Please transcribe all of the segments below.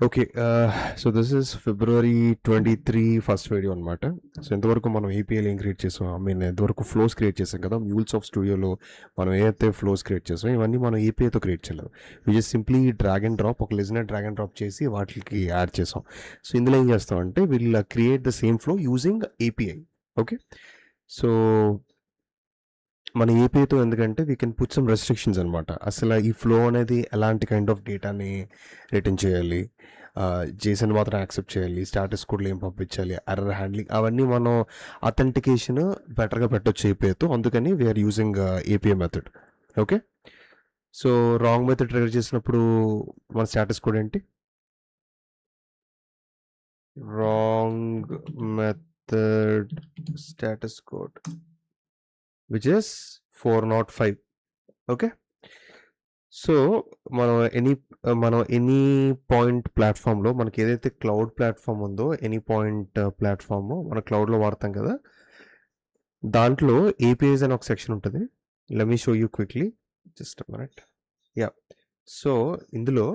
Okay. So this is February 23 first video అనమాట. So ఇంతవరకు మనం ఏపీఐలు ఏం క్రియేట్ చేసాం, ఐ మీన్ ఇంతవరకు ఫ్లోస్ క్రియేట్ చేసాం కదా. మ్యూల్సాఫ్ట్ స్టూడియోలో మనం ఏదైతే ఫ్లోస్ క్రియేట్ చేసాం ఇవన్నీ మనం ఏపీఐతో క్రియేట్ చేయలేదు. We just simply drag and drop, ఒక లిజనర్ డ్రాగ్ అండ్ డ్రాప్ చేసి వాటికి యాడ్ చేసాం. సో ఇందులో ఏం చేస్తామంటే will create the same flow using API. Okay. So మన ఏపీఐతో ఎందుకంటే we can put some restrictions అనమాట. అసలు ఈ ఫ్లో అనేది ఎలాంటి కైండ్ ఆఫ్ డేటాని రిటర్న్ చేయాలి, జేసన్ మాత్రం యాక్సెప్ట్ చేయాలి, స్టాటస్ కోడ్లు ఏం పంపించాలి, ఎర్రర్ హ్యాండ్లింగ్, అవన్నీ మనం అథెంటికేషన్ బెటర్గా పెట్టొచ్చు ఏపీఐతో. అందుకని we are using API method. Okay. So wrong method trigger చేసినప్పుడు మన స్టాటస్ కోడ్ ఏంటి? Wrong method status code which is 405. ఓకే. సో మనం ఎనీ పాయింట్ ప్లాట్ఫామ్లో మనకి ఏదైతే క్లౌడ్ ప్లాట్ఫామ్ ఉందో, ఎనీ పాయింట్ ప్లాట్ఫామ్ మన క్లౌడ్లో వాడతాం కదా, దాంట్లో ఏపీఐస్ అని ఒక సెక్షన్ ఉంటుంది. Let me show you quickly, just minute. Yeah. So ఇందులో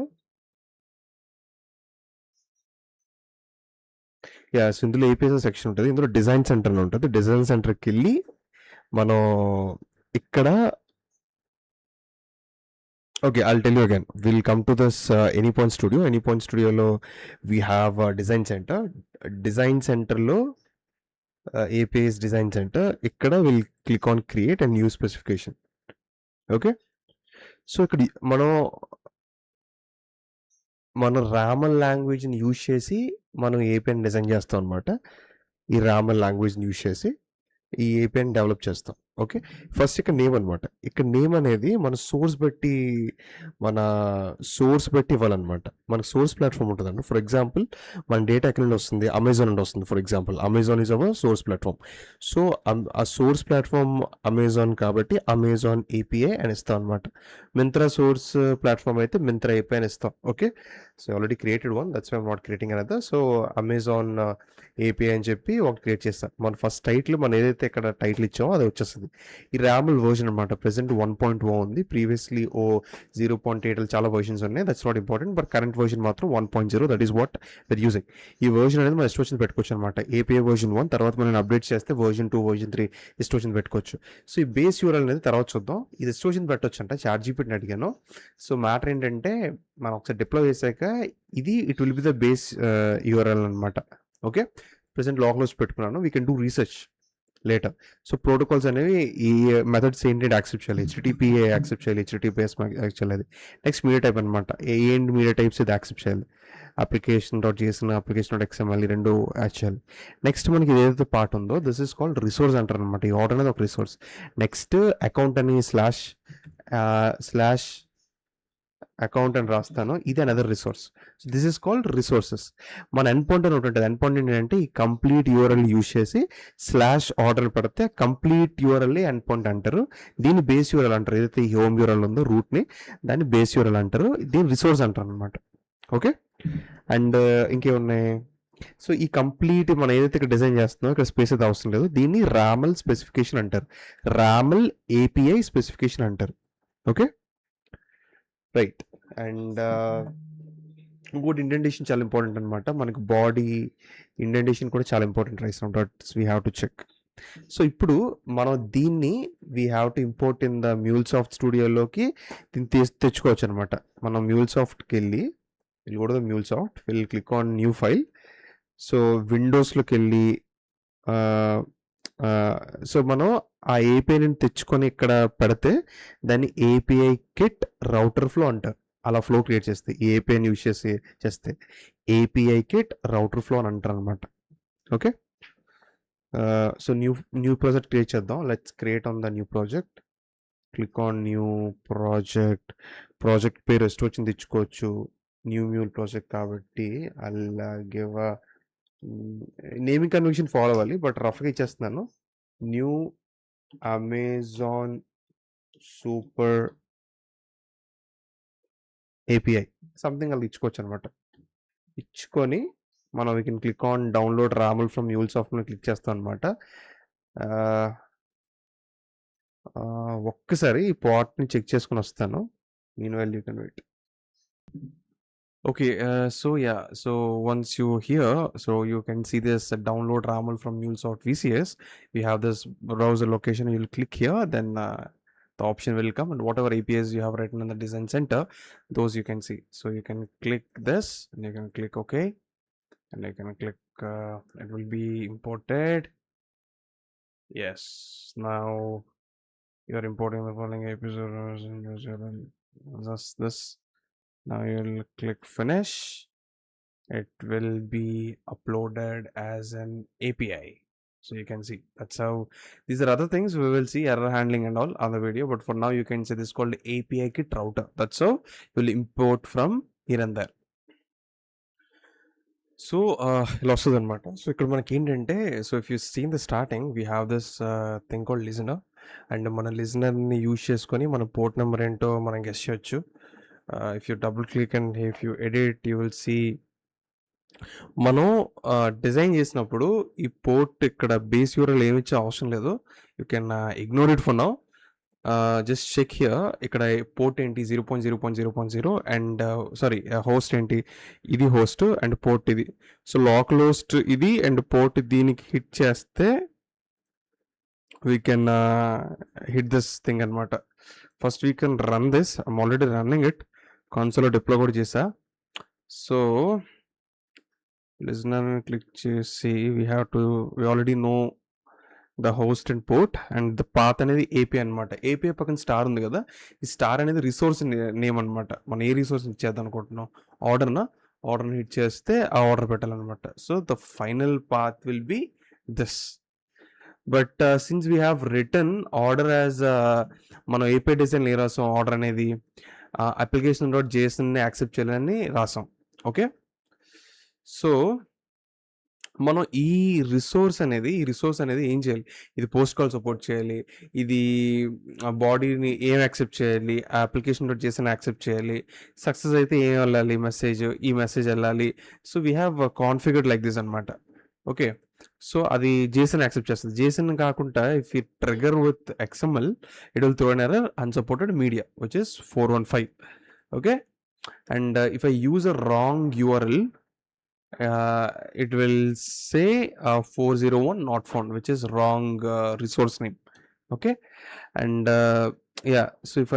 ఏపీఐస్ సెక్షన్ ఉంటుంది. ఇందులో డిజైన్ సెంటర్ అని ఉంటుంది. డిజైన్ సెంటర్కి వెళ్ళి మనం ఇక్కడ Okay, I'll tell you again. We'll come to this Anypoint Studio. Anypoint Studio lo we have a design center. Design center lo API's design center. Ikkada we'll click on create and new specification. Okay. So ikkadi మనం Raman లాంగ్వేజ్ని use చేసి మనం ఏపీఐని design చేస్తాం అనమాట. ఈ Raman లాంగ్వేజ్ని use చేసి ఈ ఏపీఐని develop చేస్తాం. Okay. First ఇక్కడ నేమ్ అనమాట. ఇక్కడ నేమ్ అనేది మన సోర్స్ బట్టి ఇవ్వాలన్నమాట. మనకు సోర్స్ ప్లాట్ఫామ్ ఉంటుందండి. ఫర్ ఎగ్జాంపుల్ మన డేటా ఎక్కడ నుండి వస్తుంది? అమెజాన్ నుండి వస్తుంది. For example Amazon is our source platform. So ఆ సోర్స్ ప్లాట్ఫామ్ అమెజాన్ కాబట్టి అమెజాన్ ఏపీఐ అని ఇస్తాం అనమాట. మింత్రా సోర్స్ ప్లాట్ఫామ్ అయితే మింత్రా ఏపీఐ అని ఇస్తాం. Okay. So already created one, that's why I'm not creating another. So Amazon API అని చెప్పి ఒకటి క్రియేట్ చేస్తాం. మన ఫస్ట్ టైటిల్ మనం ఏదైతే ఇక్కడ టైటిల్ ఇచ్చామో అది వచ్చేస్తుంది. ఈ ర్యామల్ వర్జన్ అనమాట. ప్రెసెంట్ 1.0 ఉంది. ప్రీవియస్లీ 0.8 చాలా వర్షన్స్ ఉన్నాయి. That's not important. But current version మాత్రం 1.0. That is what that using. ఈ వర్షన్ అనేది మనం ఇష్టం పెట్టుకోవచ్చు అనమాట. ఏపీఐ వర్షన్ 1 తర్వాత మనం అప్డేట్ చేస్తే వర్షన్ 2, వర్షన్ 3 ఇష్టం పెట్టుకోవచ్చు. సో ఈ బేస్ యూఆర్ఎల్ అనేది తర్వాత చూద్దాం. ఇది ఇష్టం పెట్టవచ్చు అంట. చాట్‌జీపీటీని అడిగాను. సో మ్యాటర్ ఏంటంటే మనం ఒకసారి డిప్లాయ్ చేశాక it will be the base URL అనమాట. ఓకే. ప్రెసెంట్ లాగ్లో పెట్టుకున్నాను. We can do research later. So protocols అనేవి ఈ మెథడ్స్ ఏంటి యాక్సెప్ట్ చేయాలి? హెచ్టిటిపిఏ యాక్సెప్ట్ చేయాలి, హెచ్టిటిపిఎస్ యాక్సెప్ట్ చేయాలి. నెక్స్ట్ మీడియా టైప్ అనమాట. ఏంటి మీడియా టైప్స్ ఇది యాక్సెప్ట్ చేయాలి. అప్లికేషన్ డాట్ XML రెండు యాడ్ చేయాలి. నెక్స్ట్ మనకి ఏదైతే పార్ట్ ఉందో దిస్ ఈస్ కాల్డ్ రిసోర్స్ అంటారు అనమాట. ఈ ఆర్డర్ అనేది ఒక రిసోర్స్. నెక్స్ట్ అకౌంట్ అని స్లాష్ అకౌంట్ అని రాస్తాను. ఇది another resource. So this is called resources. మన ఎండ్ పాయింట్ అని ఒకటి ఉంటుంది. ఎండ్ పాయింట్ ఏంటంటే ఈ కంప్లీట్ యూఆర్ఎల్ యూజ్ చేసి స్లాష్ ఆర్డర్ పెడితే కంప్లీట్ యూఆర్ఎల్ ఎండ్ పాయింట్ అంటారు. దీన్ని బేస్ యూఆర్ఎల్ అంటారు. ఏదైతే ఈ హోమ్ యూఆర్ఎల్ ఉందో రూట్ని దాన్ని బేస్ యూఆర్ఎల్ అంటారు. దీన్ని రిసోర్స్ అంటారు అనమాట. ఓకే. అండ్ ఇంకేమున్నాయి? సో ఈ కంప్లీట్ మనం ఏదైతే ఇక్కడ డిజైన్ చేస్తున్నామో ఇక్కడ స్పేస్ అయితే అవసరం లేదు. దీన్ని రామల్ స్పెసిఫికేషన్ అంటారు. రామల్ ఏపీఐ స్పెసిఫికేషన్ అంటారు. ఓకే. రైట్. అండ్ ఇంకోటి ఇండెంటేషన్ చాలా ఇంపార్టెంట్ అనమాట. మనకు బాడీ ఇండెంటేషన్ కూడా చాలా important. Right now that's we have to check. So ఇప్పుడు మనం దీన్ని we have to import in the MuleSoft స్టూడియోలోకి దీన్ని తెచ్చుకోవచ్చు అనమాట. మనం మ్యూల్సాఫ్ట్కి వెళ్ళి కూడా MuleSoft will click on new file. So విండోస్లోకి వెళ్ళి సో మనం ఆ ఏపీఐని తెచ్చుకొని ఇక్కడ పెడితే దాన్ని ఏపీఐ కిట్ రౌటర్ ఫ్లో అంటారు. అలా ఫ్లో క్రియేట్ చేస్తే ఈ ఏపీఐని యూజ్ చేస్తే ఏపీఐ కిట్ రౌటర్ ఫ్లో అని అంటారు అనమాట. Okay. So new project create చేద్దాం. Let's create on the new project. Click on new project పేరు ఎస్ట్ వచ్చింది ఇచ్చుకోవచ్చు. న్యూ మ్యూల్ ప్రాజెక్ట్ కాబట్టి అలా గివ్ నేమింగ్ కన్వెన్షన్ ఫాలో అవ్వాలి. బట్ రఫ్గా ఇచ్చేస్తున్నాను. New Amazon super API something అలా ఇచ్చుకోవచ్చు అనమాట. ఇచ్చుకొని మనం we can click on download RAML from MuleSoft click చేస్తాం అనమాట. ఒక్కసారి ఈ పార్ట్ని చెక్ చేసుకుని వస్తాను. Meanwhile you can wait. Okay, so once you here, so you can see this download RAML from mules.vcs. We have this browser location. You'll click here, then the option will come, and whatever APIs you have written in the design center, those you can see. So you can click this, and you can click OK, and you can click. It will be imported. Yes. Now you are importing the following APIs. Just this. Now you'll click finish. It will be uploaded as an API. So you can see that's how. These are other things we will see, error handling and all on the video, but for now you can see this is called API kit router. That's how you will import from here and there. So ఇలా వస్తుంది అనమాట. So ఇక్కడ మనకి ఏంటంటే, so if you seen the starting we have this thing called listener, and మన లిజనర్ని use చేసుకొని మన port number ఏంటో మనం గెస్ చేయొచ్చు. If you double click and if you edit you will see మనం డిజైన్ చేసినప్పుడు ఈ పోర్ట్ ఇక్కడ బేస్ యూఆర్ఎల్ ఏమి ఇచ్చే అవసరం లేదు. You can ignore it for now. Just check here. ఇక్కడ పోర్ట్ ఏంటి 0.0.0.0 అండ్ సారీ హోస్ట్ ఏంటి, ఇది హోస్ట్ అండ్ పోర్ట్ ఇది. సో లోకల్ హోస్ట్ ఇది అండ్ పోర్ట్ దీనికి హిట్ చేస్తే we can hit this thing అనమాట. First we can run this. I'm already running it. కన్సోల్లో డిప్లో కూడా చేసా. సో లిజనర్ క్లిక్ చేసి we already know the host and port and the path అనేది AP అనమాట. AP పక్కన star ఉంది కదా, ఈ స్టార్ అనేది రిసోర్స్ నేమ్ అనమాట. మనం ఏ రిసోర్స్ ఇచ్చేద్దాం అనుకుంటున్నాం, ఆర్డర్ని హిట్ చేస్తే ఆ ఆర్డర్ పెట్టాలన్నమాట. So the final path will be this. But since we have return order as మనం ఏపీ డిజైన్ ఏ రాసాం, ఆర్డర్ అనేది application.jsonని యాక్సెప్ట్ చేయాలని రాసాం. ఓకే, సో మనం ఈ రిసోర్స్ అనేది ఏం చేయాలి, ఇది పోస్ట్ కాల్ సపోర్ట్ చేయాలి, ఇది బాడీని ఏం యాక్సెప్ట్ చేయాలి, application.json యాక్సెప్ట్ చేయాలి, సక్సెస్ అయితే ఏం వెళ్ళాలి, ఈ మెసేజ్ వెళ్ళాలి. So we have configured like this అనమాట. ఓకే, సో అది JSON యాక్సెప్ట్ చేస్తుంది. JSON కాకుండా if you trigger with XML it will throw an error unsupported media which is 415. Okay, and if I use a wrong URL it will say 401 not found, which is wrong resource name. Okay, and so if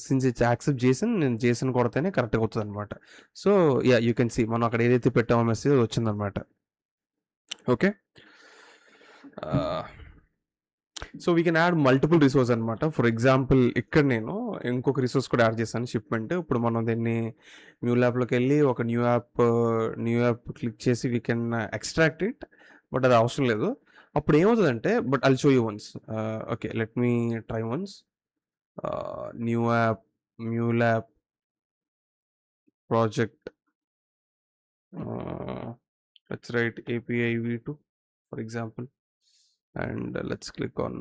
since it's accept JSON, నేను JSON కొడితేనే కరెక్ట్గా అవుతుంది అనమాట. So you can see మనం అక్కడ ఏదైతే పెట్టామో message వచ్చిందనమాట. Okay, so we can add multiple resource అనమాట. ఫర్ ఎగ్జాంపుల్ ఇక్కడ నేను ఇంకొక రిసోర్స్ కూడా యాడ్ చేశాను, షిప్మెంట్. ఇప్పుడు మనం దీన్ని న్యూ ల్యాప్లోకి వెళ్ళి ఒక న్యూ యాప్ క్లిక్ చేసి we can extract it, but అది అవసరం లేదు. అప్పుడు ఏమవుతుందంటే, but I'll show you once. Okay, let me try once. New lap project, let's write API v2 for example, and let's click on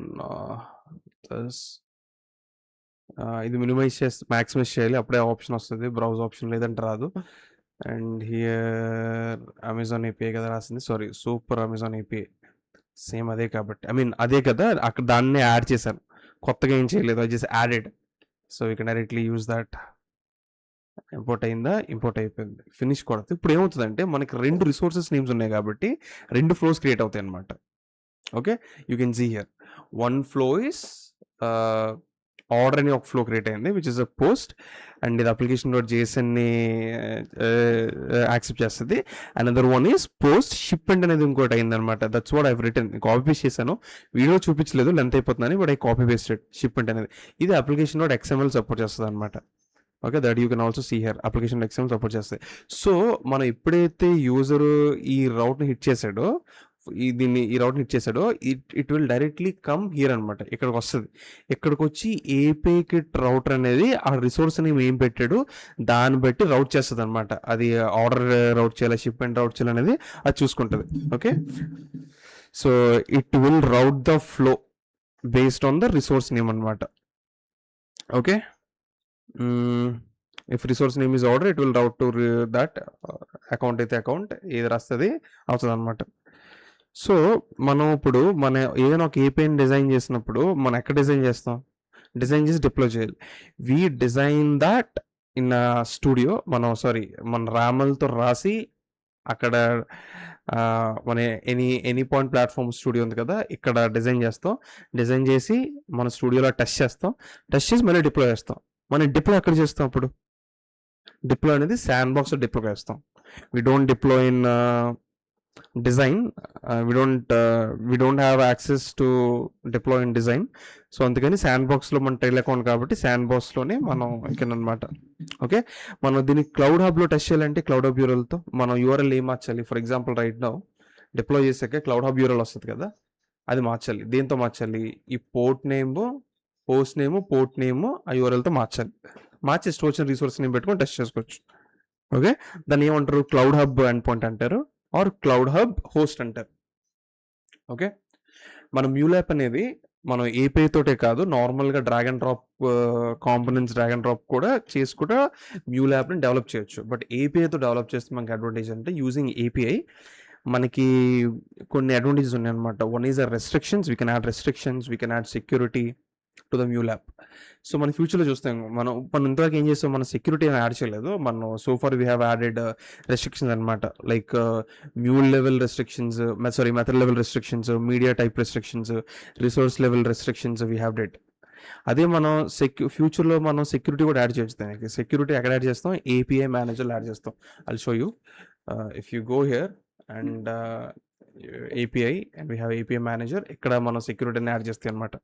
this. ఇది minimise చేస్తే maximise చేయాలి, అప్పుడే option వస్తుంది, బ్రౌజ్ ఆప్షన్ లేదంటే రాదు. అండ్ హియర్ అమెజాన్ API కదా రాసింది, sorry super Amazon API same అదే కాబట్టి, అదే కదా, అక్కడ దాన్ని యాడ్ చేశాను, కొత్తగా ఏం చేయలేదు, అది just added. So you can directly use that. Import అయిపోయింది, ఫినిష్ కొడితే ఇప్పుడు ఏమవుతుందంటే మనకి 2 రిసోర్సెస్ నేమ్స్ ఉన్నాయి కాబట్టి 2 ఫ్లోస్ క్రియేట్ అవుతాయి అనమాట. Okay, you can see here one flow is order అని ఒక ఫ్లో క్రియేట్ అయింది which is a post, and ఇది application.jsonని యాక్సెప్ట్ చేస్తుంది. Another one is post shipment అనేది ఇంకోటి అయింది అనమాట. That's what I've return. Copy paste చేశాను, వీడియో చూపించలేదు, లెంత్ అయిపోతుందని, but I copy pasted shipment అనేది. ఇది application.xml సపోర్ట్ చేస్తుంది అనమాట. Okay, that you can also see here application.xml support చేస్తాయి. సో మనం ఎప్పుడైతే యూజర్ ఈ రౌట్ని హిట్ చేశాడో, ఈ రౌట్ని హిట్ చేశాడో, it will directly come here అనమాట. ఇక్కడికి వస్తుంది. ఇక్కడికి వచ్చి API కిట్ రౌటర్ అనేది ఆ రిసోర్స్ నేమ్ ఏం పెట్టాడు దాన్ని బట్టి రౌట్ చేస్తుంది అనమాట. అది ఆర్డర్ రౌట్ చేయాలి, షిప్మెంట్ రౌట్ చేయాలి అనేది అది చూసుకుంటుంది. Okay, so it will route the flow based on the resource name అనమాట. Okay, if resource name is order it will route to that account అయితే అకౌంట్ ఏది రాస్తుంది అవుతుంది అనమాట. సో మనం ఇప్పుడు ఏదైనా ఒక APIని డిజైన్ చేసినప్పుడు మనం ఎక్కడ డిజైన్ చేస్తాం, డిజైన్ చేసి డిప్లాయ్ చేయాలి. We design that in studio మన రామల్తో రాసి అక్కడ మన ఎనీ పాయింట్ ప్లాట్ఫామ్ స్టూడియో ఉంది కదా, ఇక్కడ డిజైన్ చేసి మన స్టూడియోలో టెస్ట్ చేసి మళ్ళీ డిప్లాయ్ చేస్తాం. మనం డిప్లాయ్ ఎక్కడ చేస్తాం? అప్పుడు డిప్లాయ్ అనేది శాండ్ బాక్స్ డిప్లాయ్ చేస్తాం. We don't deploy in design. We don't have access to deploy in design. So అందుకని శాండ్ బాక్స్లో మన ట్రైల్ అకౌంట్ కాబట్టి శాండ్ బాక్స్లోనే మనం ఇక్కడ అనమాట. ఓకే, మనం దీన్ని క్లౌడ్ హబ్లో టెస్ట్ చేయాలంటే క్లౌడ్ హబ్ యూరల్తో మనం యూఆర్ఎల్ ఏం మార్చాలి? For example right now deploy చేసాక క్లౌడ్ హబ్ యూరల్ వస్తుంది కదా, అది మార్చాలి. దేంతో మార్చాలి? ఈ పోర్ట్ నేమ్ ఆ యూఆర్ఎల్తో మార్చి స్టోర్ రిసోర్స్ నేమ్ పెట్టుకొని టెస్ట్ చేసుకోవచ్చు. ఓకే, దాన్ని ఏమంటారు? క్లౌడ్ హబ్ ఎండ్ పాయింట్ అంటారు, ఆర్ క్లౌడ్ హబ్ హోస్ట్ అంటారు. ఓకే, మన మ్యూలాప్ అనేది మనం ఏపీఐ తోటే కాదు, నార్మల్గా drag and drop components drag and drop కూడా చేసుకుంటా మ్యూలాప్ని డెవలప్ చేయొచ్చు. బట్ ఏపీఐతో డెవలప్ చేస్తే మనకి అడ్వాంటేజ్ అంటే యూజింగ్ ఏపీఐ మనకి కొన్ని అడ్వాంటేజెస్ ఉన్నాయి అనమాట. One is restrictions, we can add security to the mule app. So మన ఫ్యూచర్లో చూస్తాం, మనం ఇంతవరకు ఏం చేస్తాం, మనం సెక్యూరిటీ అని యాడ్ చేయలేదు. మనం so far we have added restrictions అనమాట, like mule level restrictions, method level restrictions, media type restrictions, resource level restrictions we have added. అదే మనం ఫ్యూచర్లో మనం సెక్యూరిటీ కూడా యాడ్ చేయొచ్చు. దానికి సెక్యూరిటీ ఎక్కడ యాడ్ చేస్తాం? ఏపీఐ మేనేజర్లో యాడ్ చేస్తాం. I'll show you. If you go here and API and we have API manager, ఇక్కడ మనం సెక్యూరిటీని యాడ్ చేస్తాయి అనమాట.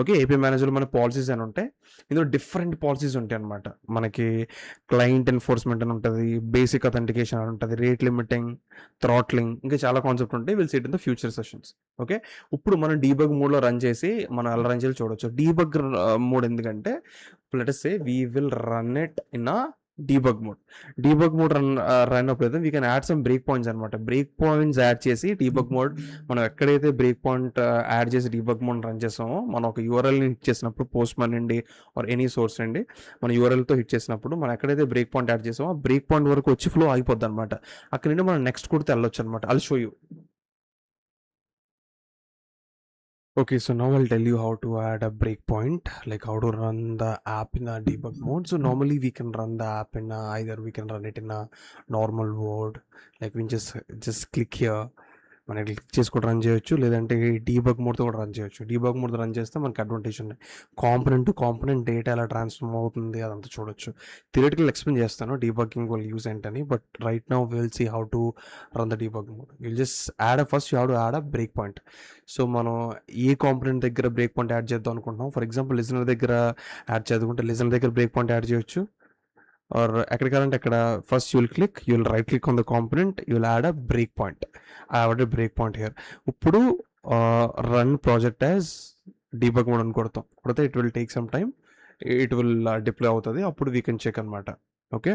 ఓకే, ఏపీఐ మేనేజర్లో మన పాలసీస్ అని ఉంటాయి. ఇందులో డిఫరెంట్ పాలసీస్ ఉంటాయి అనమాట. మనకి క్లయింట్ ఎన్ఫోర్స్మెంట్ అని ఉంటుంది, బేసిక్ అథెంటికేషన్ అని ఉంటుంది, రేట్ లిమిటింగ్, థ్రాట్లింగ్, ఇంకా చాలా కాన్సెప్ట్ ఉంటాయి. Will seat in the future sessions. Okay, ఇప్పుడు మనం డీబగ్ మోడ్లో రన్ చేసి మనం ఎలా రన్ చేయాలి చూడవచ్చు. డీబగ్ మోడ్ ఎందుకంటే let us say we will run it in a debug mode run అప్పుడు we can add some break points అనమాట. బ్రేక్ పాయింట్స్ యాడ్ చేసి డీబగ్ మోడ్ మనం ఎక్కడైతే బ్రేక్ పాయింట్ యాడ్ చేసి డీబగ్ మోడ్ రన్ చేసామో, మనం ఒక యూఆర్ఎల్ని హిట్ చేసినప్పుడు పోస్ట్ మ్యాన్ అండి ఆర్ ఎనీ సోర్స్ అండి, మన యూఆర్ఎల్తో హిట్ చేసినప్పుడు మనం ఎక్కడైతే బ్రేక్ పాయింట్ యాడ్ చేసామో ఆ బ్రేక్ పాయింట్ వరకు వచ్చి ఫ్లో అయిపోద్ది అనమాట. అక్కడ నుండి మనం నెక్స్ట్ కొడితే వెళ్ళొచ్చు అనమాట. I'll show you. Okay, so now I'll tell you how to add a breakpoint, like how to run the app in a debug mode. So normally we can run the app in either we can run it in a normal mode, like we just click here, మనం click చేసి కూడా run చేయొచ్చు, లేదంటే debug మోడ్తో కూడా run చేయొచ్చు. Debug మోడ్తో run చేస్తే మనకి advantage ఉన్నాయి. కాంపోనెంట్ టు కాంపోనెంట్ డేటా ఎలా ట్రాన్స్ఫార్మ్ అవుతుంది అదంతా చూడొచ్చు. థియరిటికల్ ఎక్స్ప్లెయిన్ చేస్తాను డీబగ్గింగ్ వాళ్ళు యూజ్ ఏంటని, but right now will see how to run the debug mode. Will just first you have to add a break point. So మనం ఏ component దగ్గర బ్రేక్ పాయింట్ యాడ్ చేద్దాం అనుకుంటున్నాం, ఫర్ ఎగ్జాంపుల్ లిజనర్ దగ్గర add చేద్దుకుంటే listener దగ్గర break point add చేయొచ్చు. Or ఎక్కడికి వెళ్ళాలంటే అక్కడ first you'll right click on the component, you'll add a break point. I add a break point here. ఇప్పుడు run project as debug mode అని కొడితే it will take some time, it will deploy అవుతుంది. అప్పుడు we can check అనమాట. Okay,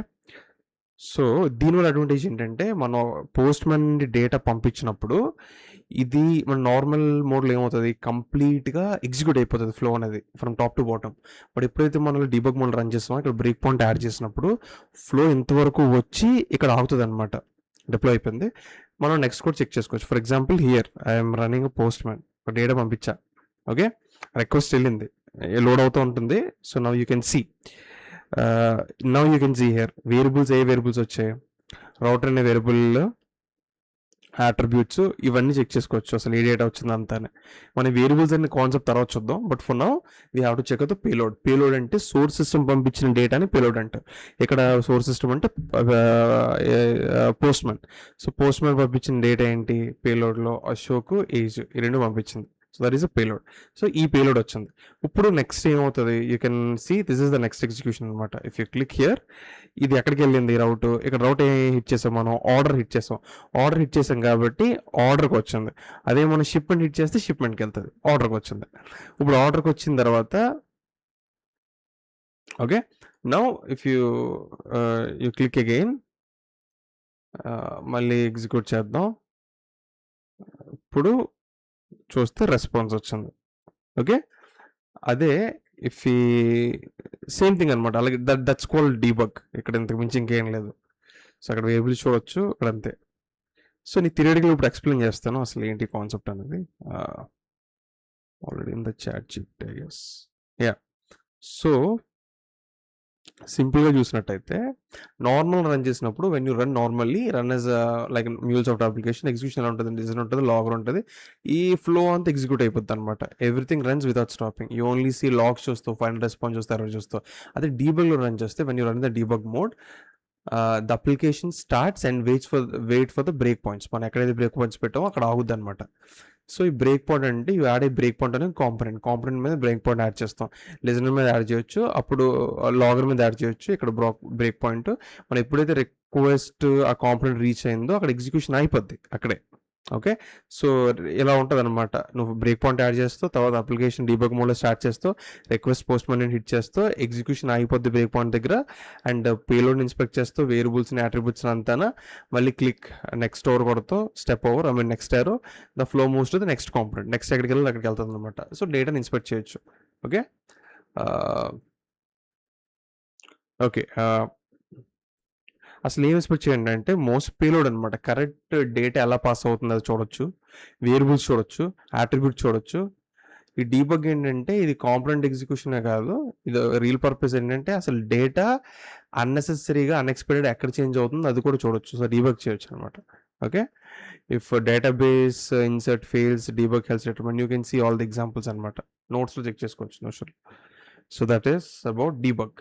so దీనివల్ల advantage ఏంటంటే మనం post man నుండి డేటా పంపించినప్పుడు ఇది మన నార్మల్ మోడ్లో ఏమవుతుంది, కంప్లీట్గా ఎగ్జిక్యూట్ అయిపోతుంది ఫ్లో అనేది from top to bottom. But ఎప్పుడైతే మనం డీబగ్ మోడ్ రన్ చేస్తామో ఇక్కడ బ్రేక్ పాయింట్ యాడ్ చేసినప్పుడు ఫ్లో ఇంతవరకు వచ్చి ఇక్కడ ఆగుతుంది అనమాట. డిప్లాయ్ అయిపోయింది. మనం నెక్స్ట్ కూడా చెక్ చేసుకోవచ్చు. For example here I'm running Postman, ఒక డేటా పంపించా. ఓకే, రిక్వెస్ట్ వెళ్ళింది, లోడ్ అవుతూ ఉంటుంది. So now you can see here variables, ఏ వేరియబుల్స్ వచ్చాయి, రౌటర్ అనే వేరియబుల్, అట్రిబ్యూట్స్, ఇవన్నీ చెక్ చేసుకోవచ్చు అసలు ఏ డేటా వచ్చింది అంతానే. మన వేరియబుల్స్ అనే కాన్సెప్ట్ తర్వాత చూద్దాం. But for now we have to check out payload అంటే సోర్స్ సిస్టమ్ పంపించిన డేటాని పేలోడ్ అంటారు. ఇక్కడ సోర్స్ సిస్టమ్ అంటే Postman. So Postman పంపించిన డేటా ఏంటి, పేలోడ్లో అశోక్, ఏజ్, ఈ రెండు పంపించింది. So that is a payload. So ఈ పేలోడ్ వచ్చింది. ఇప్పుడు నెక్స్ట్ ఏమవుతుంది, you can see this is the next execution అనమాట. ఇఫ్ యూ క్లిక్ హియర్, ఇది ఎక్కడికి వెళ్ళింది రౌట్, ఇక్కడ రౌట్ హిట్ చేసాం, మనం ఆర్డర్ హిట్ చేసాం కాబట్టి ఆర్డర్కి వచ్చింది. అదే మనం షిప్మెంట్ హిట్ చేస్తే షిప్మెంట్కి వెళ్తుంది, ఆర్డర్కి వచ్చింది. ఇప్పుడు ఆర్డర్కి వచ్చిన తర్వాత okay, now if you click again, మళ్ళీ ఎగ్జిక్యూట్ చేద్దాం. ఇప్పుడు చూస్తే రెస్పాన్స్ వచ్చింది. ఓకే, అదే ఇఫ్ ఈ సేమ్ థింగ్ అనమాట. అలాగే దట్స్ కాల్డ్ డీబగ్. ఇక్కడ ఇంతకు మించి ఇంకేం లేదు. సో అక్కడ వేరియబుల్ చూడవచ్చు, ఇక్కడ అంతే. సో నీ థియరిటికల్ ఇప్పుడు ఎక్స్ప్లెయిన్ చేస్తాను అసలు ఏంటి కాన్సెప్ట్ అనేది. Already in the chat chit I guess. Yeah, so సింపుల్‌గా చూసినట్టయితే నార్మల్ రన్ చేసినప్పుడు when you run normally run as like MuleSoft application execution ఎలా ఉంటది? డిజైన్ ఉంటది, లాగర్ ఉంటది. ఈ ఫ్లో అంతా ఎగ్జిక్యూట్ అయిపోద్దనమాట. Everything runs without stopping. You only see logs చూస్తావు, ఫైనల్ రెస్పాన్స్ చూస్తావు, ఎర్రర్ చూస్తావు. అదే డీబగ్‌లో రన్ చేస్తే when you run the debug mode the application starts and wait for the break points. మనం ఎక్కడైతే బ్రేక్ పాయింట్స్ పెట్టామో అక్కడ ఆగుద్దనమాట. సో ఈ బ్రేక్ పాయింట్ అంటే you add a break point అనే కాంపోనెంట్ మీద బ్రేక్ పాయింట్ యాడ్ చేస్తాం. లిజనర్ మీద యాడ్ చేయొచ్చు, అప్పుడు లాగర్ మీద యాడ్ చేయొచ్చు. ఇక్కడ బ్రేక్ పాయింట్ మనం ఎప్పుడైతే రిక్వెస్ట్ ఆ కాంపోనెంట్ రీచ్ అయిందో అక్కడ ఎగ్జిక్యూషన్ అయిపోద్ది అక్కడే. ఓకే. సో ఇలా ఉంటదనమాట. నువ్వు బ్రేక్ పాయింట్ యాడ్ చేస్తావు, తర్వాత అప్లికేషన్ డీబగ్ మోడ్‌లో స్టార్ట్ చేస్తావు, రిక్వెస్ట్ పోస్ట్‌పోన్ అని హిట్ చేస్తావు, ఎగ్జిక్యూషన్ అయిపోద్ది బ్రేక్ పాయింట్ దగ్గర. అండ్ పేలోడ్‌ని ఇన్స్పెక్ట్ చేస్తావు, వేరియబుల్స్‌ని, అట్రిబ్యూట్స్‌ని అంతాన. మళ్ళీ క్లిక్ నెక్స్ట్ ఓవర్ కొడతావు, step over next arrow, the flow moves to the next component. Next ఎక్కడికెళ్ళాలి అక్కడికి వెళ్తదనమాట. సో డేటాని ఇన్స్పెక్ట్ చేయొచ్చు. ఓకే. ఓకే. అసలు ఏం ఎక్స్‌పెక్ట్ చేయండి అంటే మోస్ట్ పేలోడ్ అనమాట. కరెక్ట్ డేటా ఎలా పాస్ అవుతుందో అది చూడొచ్చు, వేరియబుల్స్ చూడొచ్చు, అట్రిబ్యూట్ చూడొచ్చు. ఈ డీబగ్ ఏంటంటే ఇది కాంపోనెంట్ ఎగ్జిక్యూషనే కాదు. ఇది రియల్ పర్పస్ ఏంటంటే అసలు డేటా అన్నెసెసరీగా అన్‌ఎక్స్‌పెక్టెడ్ ఎక్కడ చేంజ్ అవుతుందో అది కూడా చూడొచ్చు. సో డీబగ్ చేయొచ్చు అనమాట. Okay. If database insert fails, debug helps you can see all the examples అనమాట. నోట్స్‌లో చెక్ చేసుకోవచ్చు నోషన్‌లో. So that is about debug.